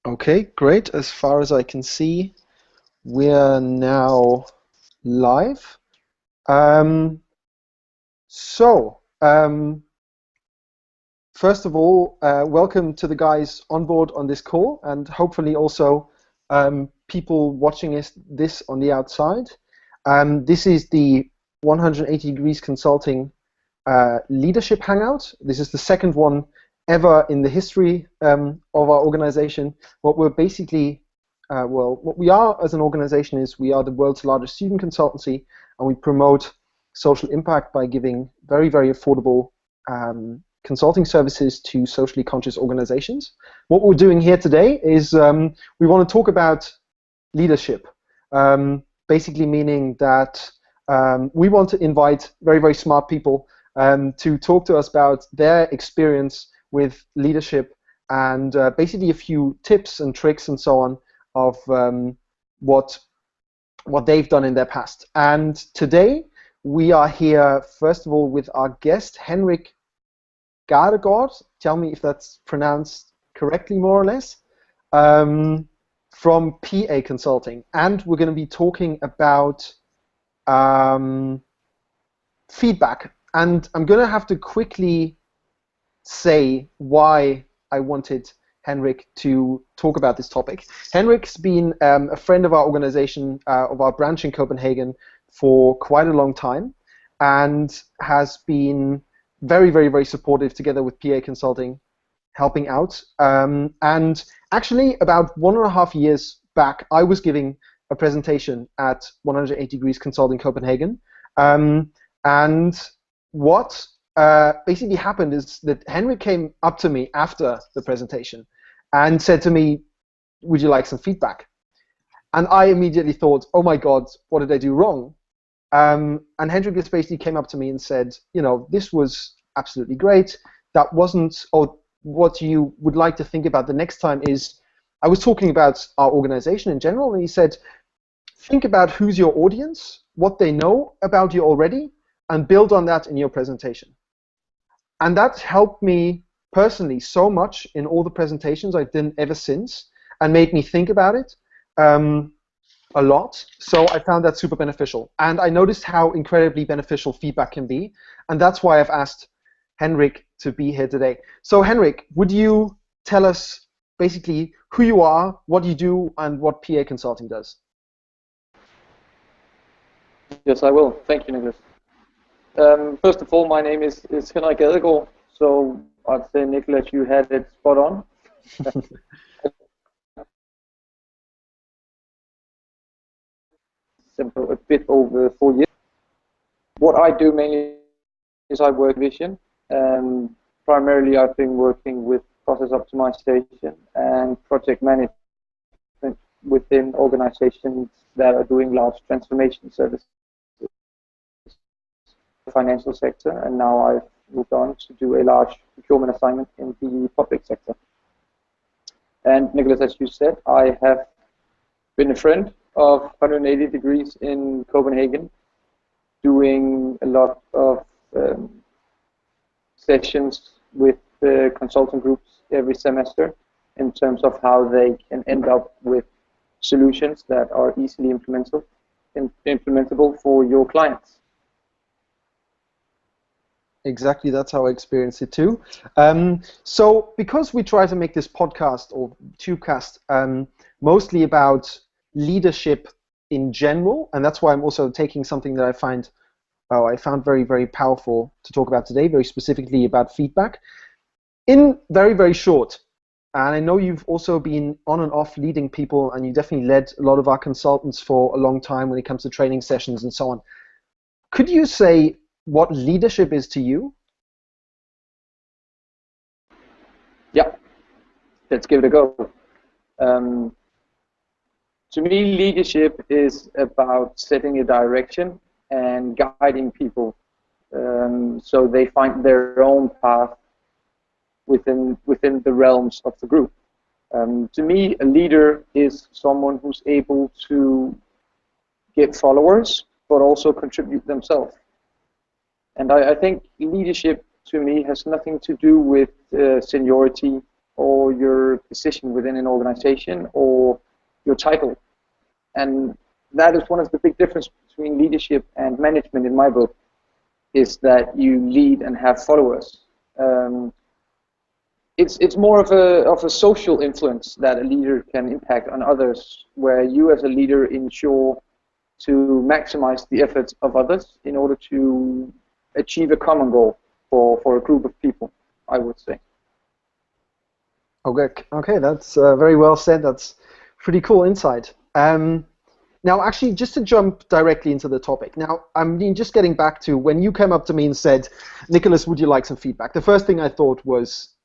Okay, great. As far as I can see, we're now live. Um, so, first of all, welcome to the guys on board on this call, and hopefully also people watching this on the outside. This is the 180 Degrees Consulting Leadership Hangout. This is the second one ever in the history of our organization. What we're basically, what we are as an organization is we are the world's largest student consultancy, and we promote social impact by giving very, very affordable consulting services to socially conscious organizations. What we're doing here today is we want to talk about leadership, basically meaning that we want to invite very, very smart people to talk to us about their experience with leadership and basically a few tips and tricks and so on of what they've done in their past. And today we are here, first of all, with our guest, Henrik Gadegaard. Tell me if that's pronounced correctly, more or less, from PA Consulting. And we're going to be talking about feedback. And I'm going to have to quickly say why I wanted Henrik to talk about this topic. Henrik's been a friend of our organization, of our branch in Copenhagen, for quite a long time, and has been very, very, very supportive together with PA Consulting, helping out. And actually, about 1.5 years back, I was giving a presentation at 180 Degrees Consulting Copenhagen. And what basically happened is that Henrik came up to me after the presentation and said to me, "Would you like some feedback?" And I immediately thought, "Oh my God, what did I do wrong?" And Henrik just basically came up to me and said, "This was absolutely great. That wasn't, or what you would like to think about the next time is," I was talking about our organization in general, and he said, "Think about who's your audience, what they know about you already, and build on that in your presentation." And that helped me personally so much in all the presentations I've done ever since, and made me think about it a lot. So I found that super beneficial. And I noticed how incredibly beneficial feedback can be. And that's why I've asked Henrik to be here today. So Henrik, would you tell us basically who you are, what you do, and what PA Consulting does? Yes, I will. Thank you, Nicholas. First of all, my name is Henrik Gadegaard. So I'd say, Nicholas, you had it spot on. Simple, a bit over 4 years. What I do mainly is I work vision. Primarily, I've been working with process optimization and project management within organizations that are doing large transformation services, the financial sector, and now I've moved on to do a large procurement assignment in the public sector. And Nicholas, as you said, I have been a friend of 180 Degrees in Copenhagen, doing a lot of sessions with the consulting groups every semester in terms of how they can end up with solutions that are easily implementable for your clients. Exactly, that's how I experienced it too. So because we try to make this podcast or tubecast mostly about leadership in general, and that's why I'm also taking something that I found very, very powerful to talk about today, very specifically about feedback. In very, very short, and I know you've also been on and off leading people, and you definitely led a lot of our consultants for a long time when it comes to training sessions and so on. Could you say what leadership is to you? Yeah, let's give it a go. To me, leadership is about setting a direction and guiding people so they find their own path within the realms of the group. To me, a leader is someone who's able to get followers, but also contribute themselves. And I think leadership, to me, has nothing to do with seniority or your position within an organization or your title. And that is one of the big differences between leadership and management in my book, is that you lead and have followers. It's more of a social influence that a leader can impact on others, where you as a leader ensure to maximize the efforts of others in order to achieve a common goal for a group of people, I would say. Okay, that's very well said. That's pretty cool insight. Now, actually, just to jump directly into the topic. Now, I'm just getting back to when you came up to me and said, "Nicholas, would you like some feedback?" The first thing I thought was,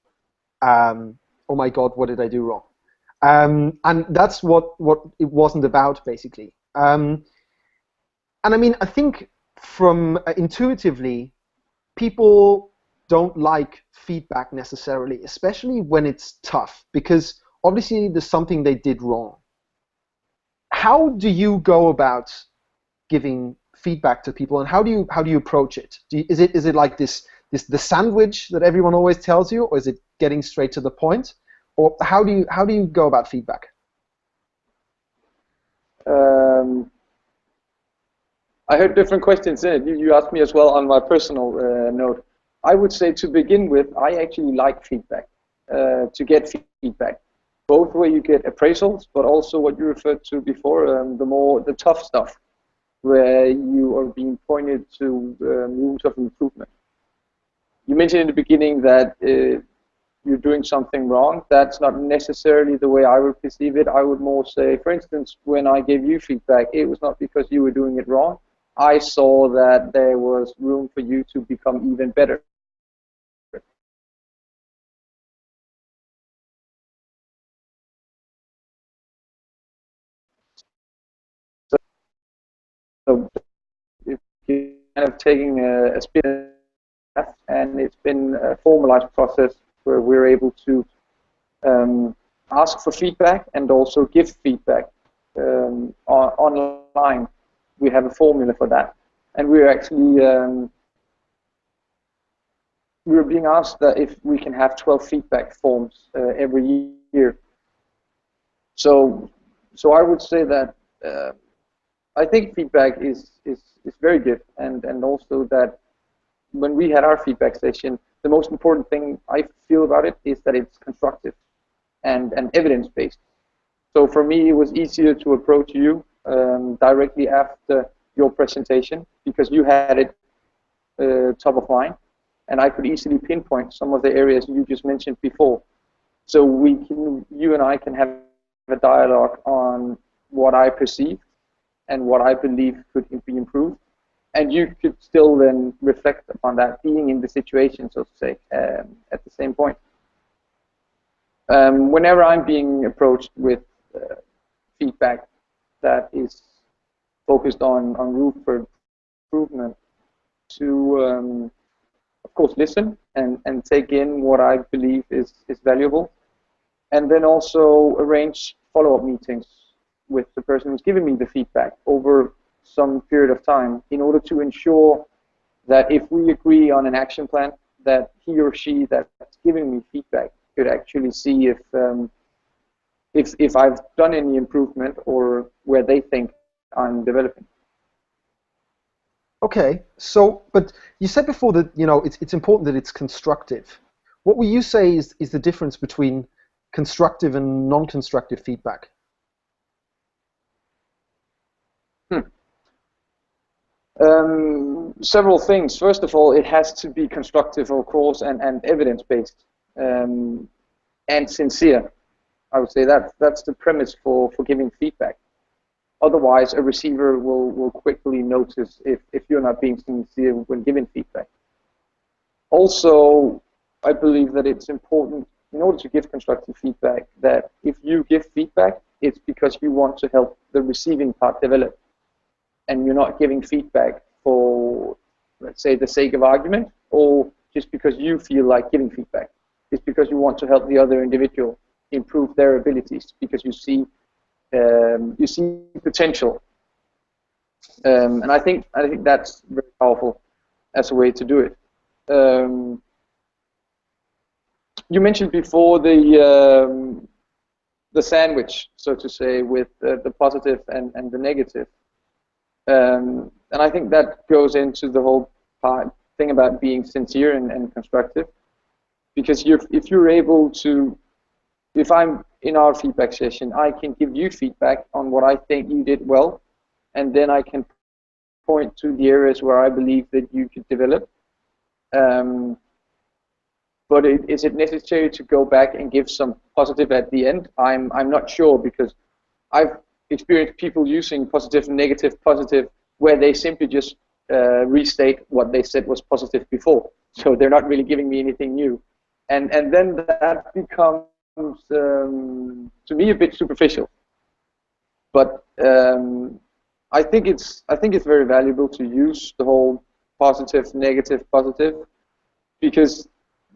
"Oh my God, what did I do wrong?" And that's what it wasn't about, basically. And I mean, I think from intuitively, people don't like feedback necessarily, especially when it's tough, because obviously there's something they did wrong. How do you go about giving feedback to people, and how do you approach it? Is it like the sandwich that everyone always tells you, or is it getting straight to the point, or how do you go about feedback? I heard different questions in it. You asked me as well on my personal note. I would say to begin with, I actually like feedback, to get feedback, both where you get appraisals, but also what you referred to before, the tough stuff, where you are being pointed to rooms of improvement. You mentioned in the beginning that you're doing something wrong. That's not necessarily the way I would perceive it. I would more say, for instance, when I gave you feedback, it was not because you were doing it wrong. I saw that there was room for you to become even better. So if you're kind of taking a spin, and it's been a formalized process where we're able to ask for feedback and also give feedback online. We have a formula for that, and we're actually we were being asked that if we can have 12 feedback forms every year. So I would say that I think feedback is very good, and also that when we had our feedback session, the most important thing I feel about it is that it's constructive and evidence-based. So for me, it was easier to approach you directly after your presentation, because you had it top of mind, and I could easily pinpoint some of the areas you just mentioned before. So you and I can have a dialogue on what I perceive and what I believe could be improved, and you could still then reflect upon that, being in the situation, so to say, at the same point. Whenever I'm being approached with feedback that is focused on room for improvement, to of course listen and take in what I believe is valuable, and then also arrange follow-up meetings with the person who's giving me the feedback over some period of time, in order to ensure that if we agree on an action plan, that he or she that's giving me feedback could actually see if I've done any improvement or where they think I'm developing. Okay, so but you said before that it's important that it's constructive. What would you say is the difference between constructive and non-constructive feedback? Several things. First of all, it has to be constructive, of course, and evidence-based and sincere. I would say that's the premise for giving feedback. Otherwise, a receiver will quickly notice if you're not being sincere when giving feedback. Also, I believe that it's important, in order to give constructive feedback, that if you give feedback, it's because you want to help the receiving part develop, and you're not giving feedback for, let's say, the sake of argument, or just because you feel like giving feedback. It's because you want to help the other individual improve their abilities, because you see potential, and I think that's very powerful as a way to do it. You mentioned before the sandwich, so to say, with the positive and the negative. And I think that goes into the whole thing about being sincere and constructive. Because if you're able to, if I'm in our feedback session, I can give you feedback on what I think you did well, and then I can point to the areas where I believe that you could develop. But is it necessary to go back and give some positive at the end? I'm not sure, because I've experienced people using positive, negative, positive, where they simply just restate what they said was positive before. So they're not really giving me anything new. And then that becomes, to me, a bit superficial. But I think it's very valuable to use the whole positive, negative, positive, because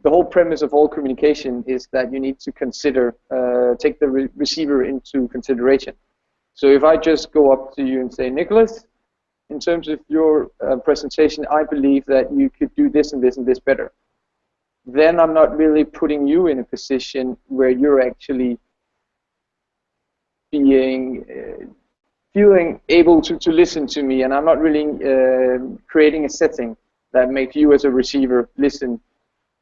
the whole premise of all communication is that you need to consider, take the receiver into consideration. So if I just go up to you and say, Nicholas, in terms of your presentation, I believe that you could do this and this and this better, then I'm not really putting you in a position where you're actually feeling able to listen to me, and I'm not really creating a setting that makes you as a receiver listen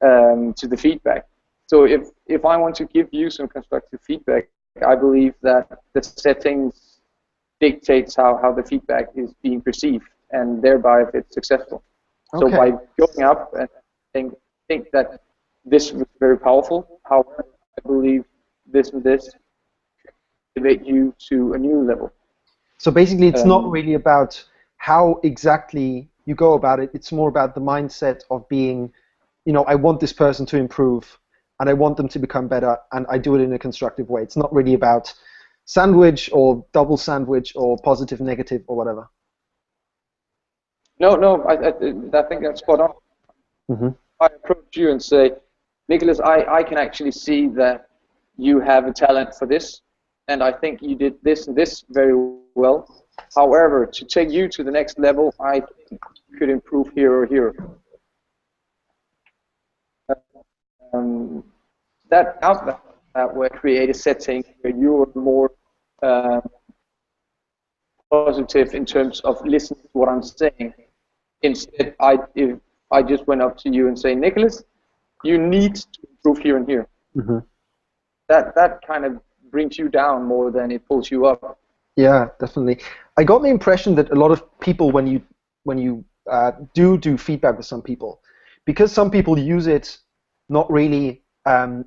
to the feedback. So if I want to give you some constructive feedback, I believe that the settings dictates how the feedback is being perceived, and thereby if it's successful. Okay. So by going up and think that this was very powerful, however, I believe this and this elevate you to a new level. So basically it's not really about how exactly you go about it, it's more about the mindset of being, you know, I want this person to improve, and I want them to become better, and I do it in a constructive way. It's not really about sandwich or double sandwich or positive, negative, or whatever. No, I think that's spot on. Mm-hmm. I approach you and say, Nicholas, I can actually see that you have a talent for this, and I think you did this and this very well. However, to take you to the next level, I think you could improve here or here. That outlet will create a setting where you're more positive in terms of listening to what I'm saying. Instead, if I just went up to you and say, Nicholas, you need to improve here and here. Mm-hmm. That kind of brings you down more than it pulls you up. Yeah, definitely. I got the impression that a lot of people, when you do feedback with some people, because some people use it not really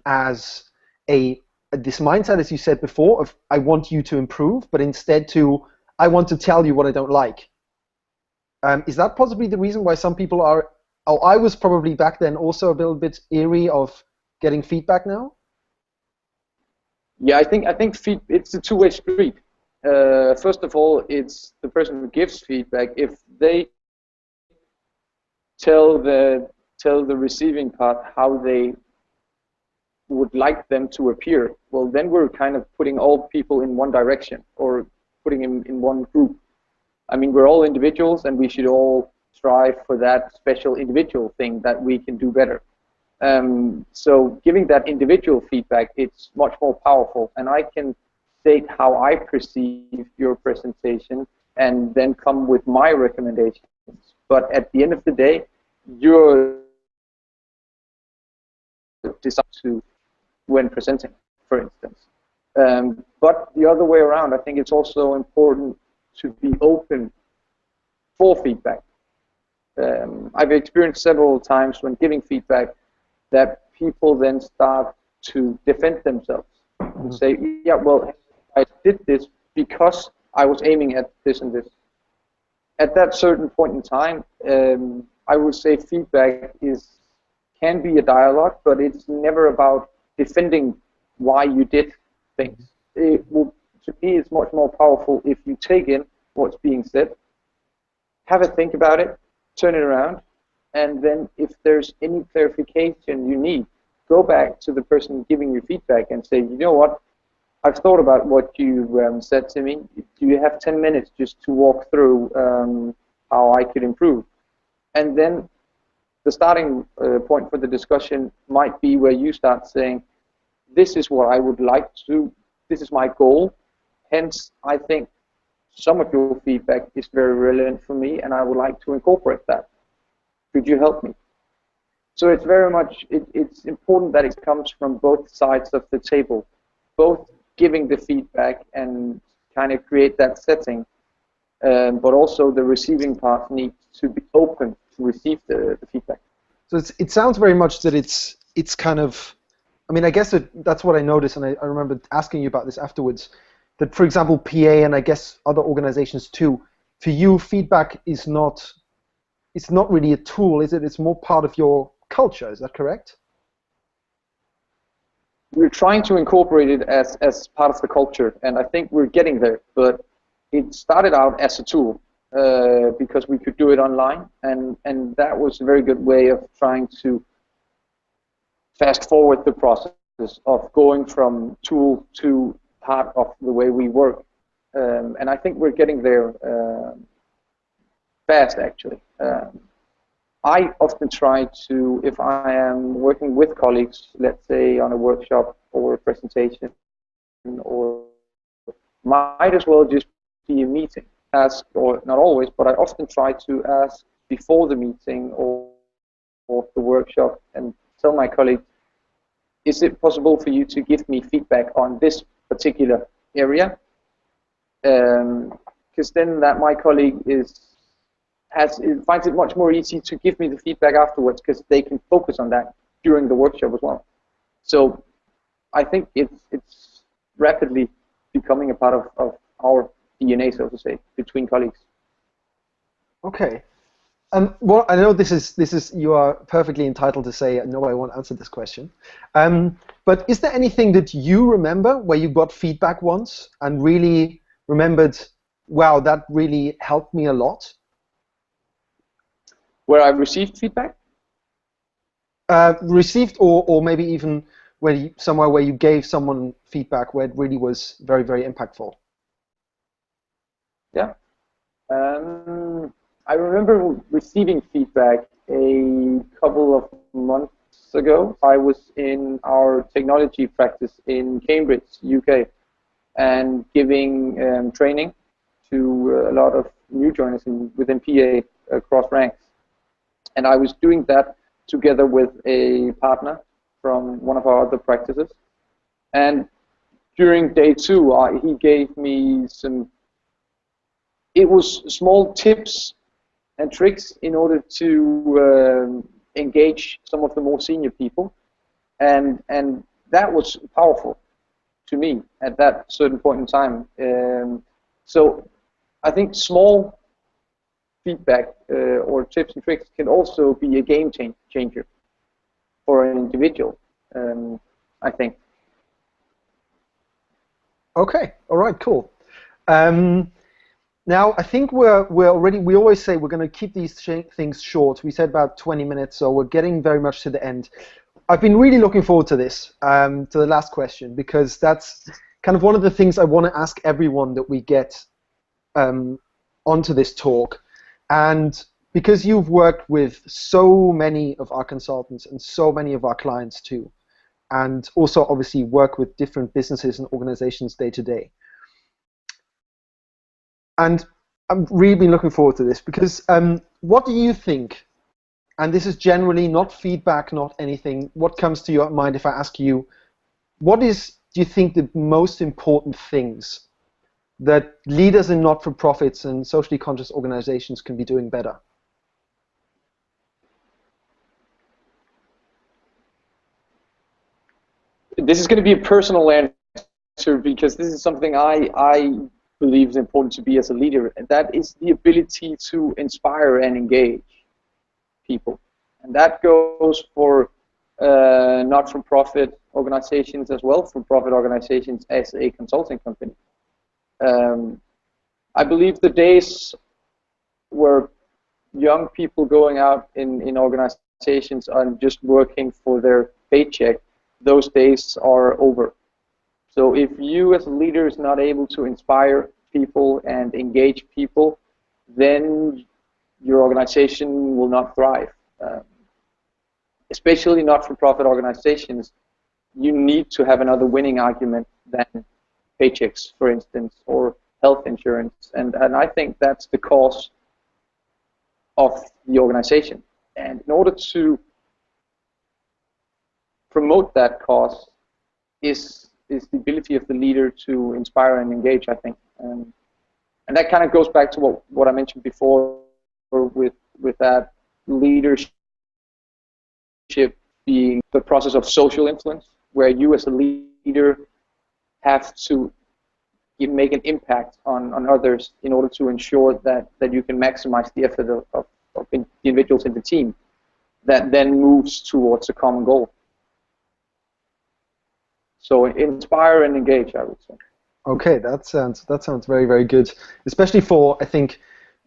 as this mindset, as you said before, of I want you to improve, but instead to I want to tell you what I don't like. Is that possibly the reason why some people are? Oh, I was probably back then also a little bit eerie of getting feedback now. Yeah, I think it's a two-way street. First of all, it's the person who gives feedback. If they tell the receiving part how they would like them to appear, well, then we're kind of putting all people in one direction, or putting them in one group. I mean, we're all individuals, and we should all strive for that special individual thing that we can do better. So giving that individual feedback, it's much more powerful, and I can state how I perceive your presentation and then come with my recommendations. But at the end of the day, you're decide to when presenting, for instance. But the other way around, I think it's also important to be open for feedback. I've experienced several times when giving feedback that people then start to defend themselves and say, yeah, well, I did this because I was aiming at this and this. At that certain point in time, I would say feedback can be a dialogue, but it's never about defending why you did things. To me, it's much more powerful if you take in what's being said, have a think about it, turn it around, and then if there's any clarification you need, go back to the person giving you feedback and say, you know what, I've thought about what you said to me. Do you have 10 minutes just to walk through how I could improve? And then the starting point for the discussion might be where you start saying, this is what I would like to, this is my goal, hence I think some of your feedback is very relevant for me and I would like to incorporate that. Could you help me? So it's very much, it's important that it comes from both sides of the table, both giving the feedback and kind of create that setting, but also the receiving part needs to be open to receive the feedback. So it sounds very much that it's kind of, I mean, I guess that's what I noticed, and I remember asking you about this afterwards, that, for example, PA and I guess other organizations too, for you, feedback is not, it's not really a tool, is it? It's more part of your culture, is that correct? We're trying to incorporate it as part of the culture, and I think we're getting there, but it started out as a tool because we could do it online, and that was a very good way of trying to fast forward the process of going from tool to part of the way we work. And I think we're getting there fast, actually. I often try to, if I am working with colleagues, let's say on a workshop or a presentation, or might as well just be a meeting, ask, or not always, but I often try to ask before the meeting or the workshop and tell my colleague, is it possible for you to give me feedback on this particular area? Because then that my colleague finds it much more easy to give me the feedback afterwards, because they can focus on that during the workshop as well. So I think it's rapidly becoming a part of our DNA, so to say, between colleagues. Okay. Well, I know this is you are perfectly entitled to say no, I won't answer this question. But is there anything that you remember where you got feedback once and really remembered, wow, that really helped me a lot? Where I received feedback? Received, or maybe even somewhere where you gave someone feedback where it really was very, very impactful. Yeah. I remember receiving feedback a couple of months ago. I was in our technology practice in Cambridge, UK, and giving training to a lot of new joiners within PA across ranks. And I was doing that together with a partner from one of our other practices. And during day 2, he gave me it was small tips and tricks in order to engage some of the more senior people, and that was powerful to me at that certain point in time. So I think small feedback or tips and tricks can also be a game changer for an individual, I think. Okay, all right, cool. Now, I think we always say we're going to keep these things short. We said about 20 minutes, so we're getting very much to the end. I've been really looking forward to this, to the last question, because that's kind of one of the things I want to ask everyone that we get onto this talk. And because you've worked with so many of our consultants and so many of our clients too, and also obviously work with different businesses and organizations day to day. And I'm really looking forward to this, because what do you think, and this is generally not feedback, not anything, what comes to your mind if I ask you, do you think the most important things that leaders in not-for-profits and socially conscious organizations can be doing better? This is going to be a personal answer, because this is something I believe is important to be as a leader, and that is the ability to inspire and engage people. And that goes for not-for-profit organizations as well, for-profit organizations as a consulting company. I believe the days where young people going out in organizations and just working for their paycheck, those days are over. So if you as a leader is not able to inspire people and engage people, then your organization will not thrive. especially not-for-profit organizations, you need to have another winning argument than paychecks, for instance, or health insurance, and I think that's the cause of the organization. And in order to promote that cause is the ability of the leader to inspire and engage, I think. And that kind of goes back to what I mentioned before with that leadership being the process of social influence, where you as a leader have to make an impact on others in order to ensure that you can maximize the effort of the individuals in the team that then moves towards a common goal. So inspire and engage, I would say. Okay, that sounds very, very good. Especially I think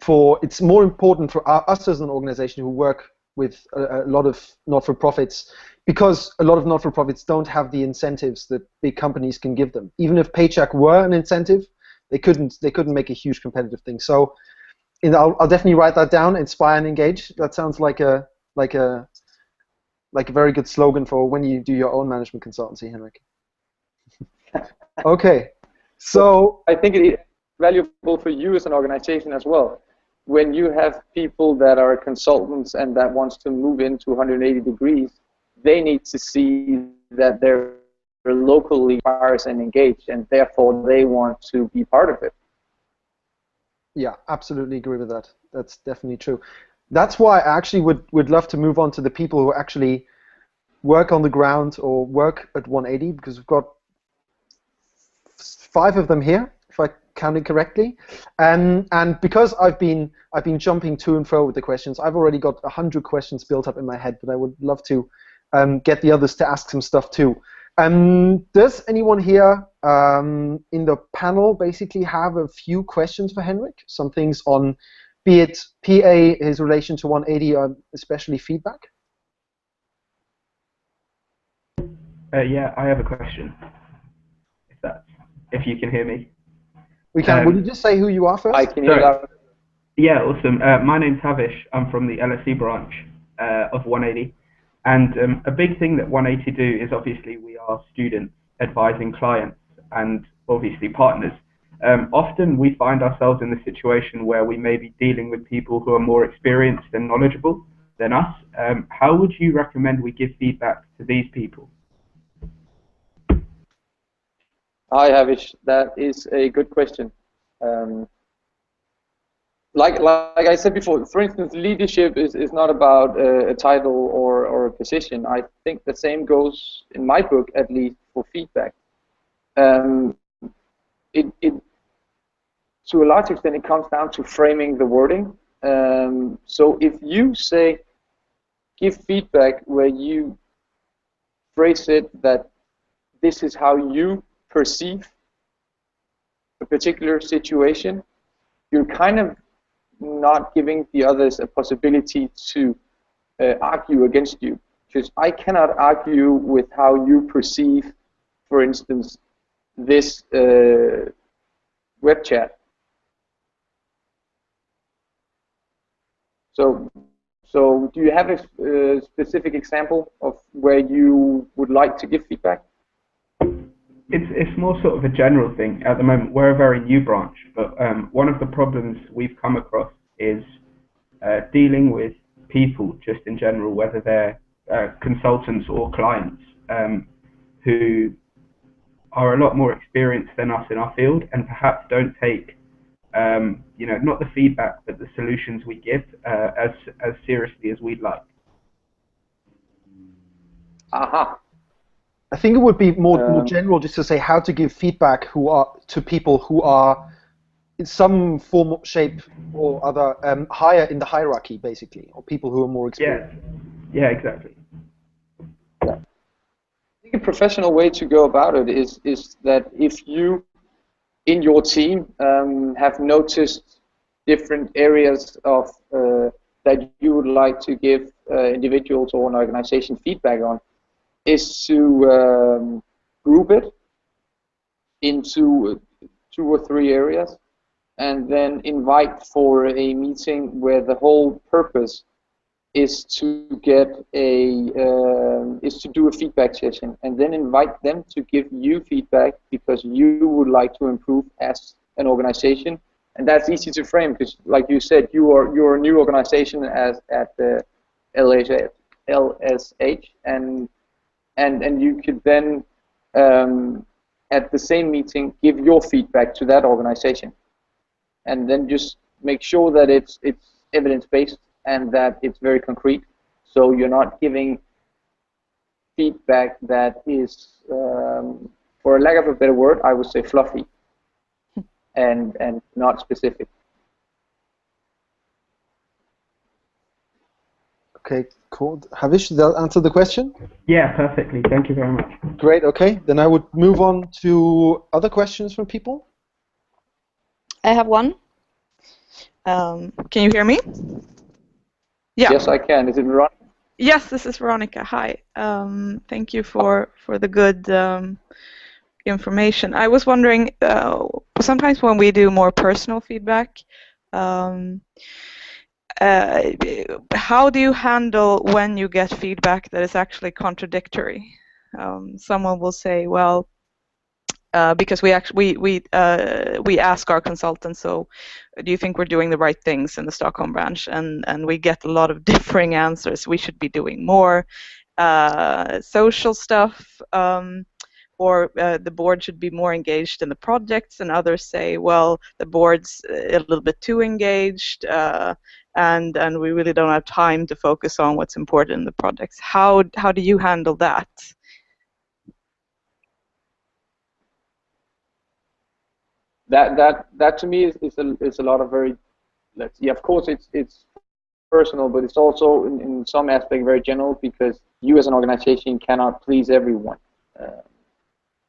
it's more important for us as an organization who work with a lot of not-for-profits, because a lot of not-for-profits don't have the incentives that big companies can give them. Even if paycheck were an incentive, they couldn't make a huge competitive thing. So, I'll definitely write that down. Inspire and engage. That sounds like a very good slogan for when you do your own management consultancy, Henrik. Okay, so I think it is valuable for you as an organization as well. When you have people that are consultants and that wants to move into 180 degrees, they need to see that they're locally inspired and engaged, and therefore they want to be part of it. Yeah, absolutely agree with that. That's definitely true. That's why I actually would love to move on to the people who actually work on the ground or work at 180, because we've got 5 of them here, if I counted correctly, and because I've been jumping to and fro with the questions, I've already got 100 questions built up in my head, but I would love to get the others to ask some stuff too. Does anyone here in the panel basically have a few questions for Henrik? Some things on, be it PA, his relation to 180, or especially feedback? Yeah, I have a question. If you can hear me. We can. Would you just say who you are first? I can hear that. Yeah, awesome. My name's Havish. I'm from the LSE branch of 180. And a big thing that 180 do is obviously we are students advising clients and obviously partners. Often we find ourselves in the situation where we may be dealing with people who are more experienced and knowledgeable than us. How would you recommend we give feedback to these people? Hi, Havish. That is a good question. Like I said before, for instance, leadership is not about a title or a position. I think the same goes, in my book at least, for feedback. To a large extent, it comes down to framing the wording. So if you say, give feedback where you phrase it that this is how you perceive a particular situation, you're kind of not giving the others a possibility to argue against you. Because I cannot argue with how you perceive, for instance, this web chat. So do you have a specific example of where you would like to give feedback? It's more sort of a general thing. At the moment, we're a very new branch, but one of the problems we've come across is dealing with people just in general, whether they're consultants or clients, who are a lot more experienced than us in our field and perhaps don't take, not the feedback, but the solutions we give as seriously as we'd like. Aha. I think it would be more general just to say how to give feedback to people who are in some form, shape, or other higher in the hierarchy, basically, or people who are more experienced. Yeah, exactly. Yeah. I think a professional way to go about it is that if you, in your team, have noticed different areas of that you would like to give individuals or an organization feedback on, is to group it into 2 or 3 areas and then invite for a meeting where the whole purpose is to get is to do a feedback session and then invite them to give you feedback because you would like to improve as an organization. And that's easy to frame because, like you said, you're a new organization at the LSH, and you could then at the same meeting give your feedback to that organization, and then just make sure that it's evidence-based and that it's very concrete. So you're not giving feedback that is, for a lack of a better word, I would say fluffy and not specific. Okay, cool. Havish, did that answer the question? Yeah, perfectly. Thank you very much. Great, okay. Then I would move on to other questions from people. I have one. Can you hear me? Yeah. Yes, I can. Is it Veronica? Yes, this is Veronica. Hi. Thank you for the good information. I was wondering, sometimes when we do more personal feedback, how do you handle when you get feedback that is actually contradictory? Someone will say, well, because we ask our consultants, so do you think we're doing the right things in the Stockholm branch? And we get a lot of differing answers. We should be doing more social stuff, or the board should be more engaged in the projects. And others say, well, the board's a little bit too engaged, and we really don't have time to focus on what's important in the projects. How do you handle that? That to me is a lot of very, of course it's personal, but it's also in some aspect very general because you as an organization cannot please everyone.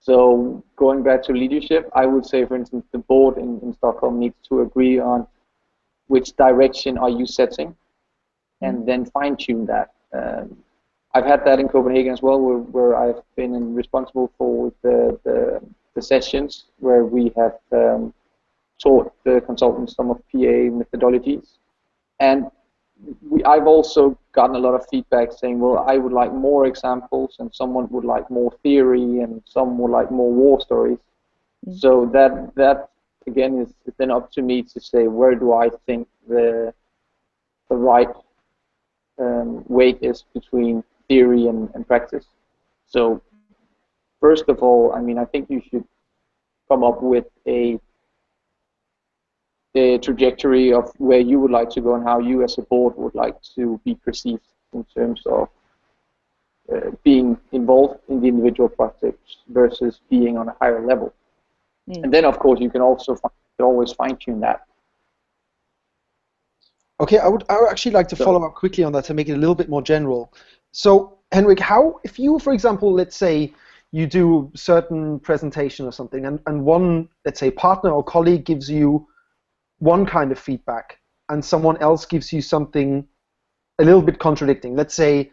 So going back to leadership, I would say, for instance, the board in Stockholm needs to agree on which direction are you setting, and then fine-tune that. I've had that in Copenhagen as well, where I've been responsible for the sessions where we have taught the consultants some of PA methodologies. And I've also gotten a lot of feedback saying, well, I would like more examples, and someone would like more theory, and some would like more war stories. Mm-hmm. So that again is then up to me to say, where do I think the right weight is between theory and practice. So first of all, I mean, I think you should come up with a trajectory of where you would like to go and how you as a board would like to be perceived in terms of being involved in the individual projects versus being on a higher level. Mm. And then, of course, you can also always fine-tune that. Okay, I would actually like to follow up quickly on that to make it a little bit more general. So, Henrik, if you, for example, let's say you do certain presentation or something, and one, let's say, partner or colleague gives you one kind of feedback, and someone else gives you something a little bit contradicting. Let's say,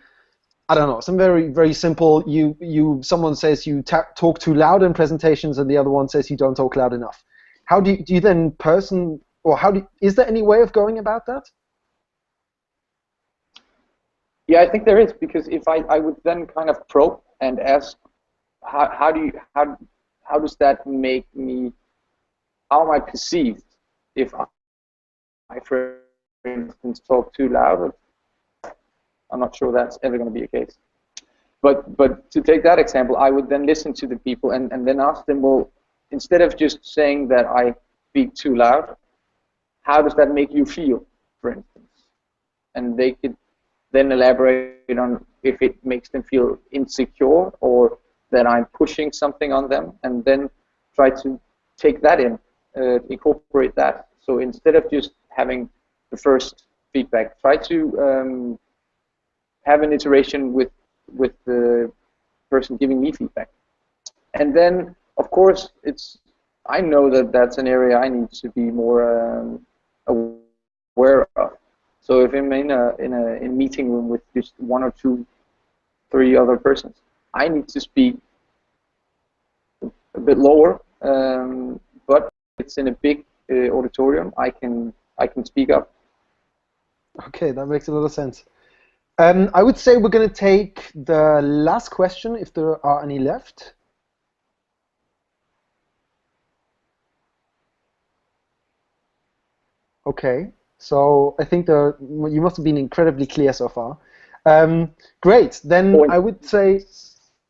I don't know, some very, very simple. Someone says you talk too loud in presentations, and the other one says you don't talk loud enough. How do you then is there any way of going about that? Yeah, I think there is, because if I would then kind of probe and ask, how does that make me? How am I perceived if I, for instance, talk too loud? I'm not sure that's ever going to be a case. But to take that example, I would then listen to the people and then ask them, well, instead of just saying that I speak too loud, how does that make you feel, for instance? And they could then elaborate on if it makes them feel insecure or that I'm pushing something on them, and then try to take that in, incorporate that. So instead of just having the first feedback, try to have an iteration with the person giving me feedback. And then, of course, I know that that's an area I need to be more aware of. So if I'm in a meeting room with just one or two, three other persons, I need to speak a bit lower. But if it's in a big auditorium, I can speak up. Okay, that makes a lot of sense. I would say we're going to take the last question, if there are any left. Okay, so I think you must have been incredibly clear so far. Great, then I would say,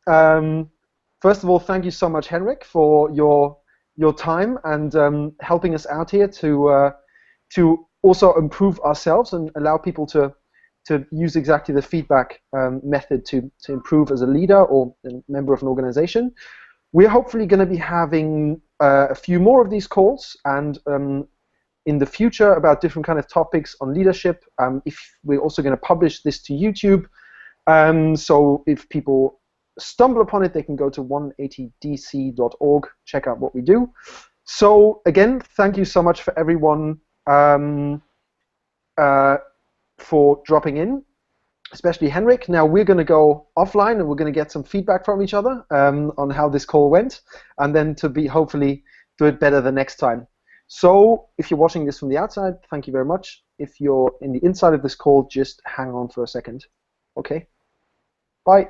first of all, thank you so much, Henrik, for your time and helping us out here to also improve ourselves and allow people to use exactly the feedback method to improve as a leader or a member of an organization. We're hopefully going to be having a few more of these calls and in the future about different kind of topics on leadership. If we're also going to publish this to YouTube, so if people stumble upon it, they can go to 180dc.org, check out what we do. So again, thank you so much for everyone for dropping in, especially Henrik. Now we're going to go offline and we're going to get some feedback from each other on how this call went, and then to hopefully do it better the next time. So if you're watching this from the outside, thank you very much. If you're in the inside of this call, just hang on for a second. Okay? Bye.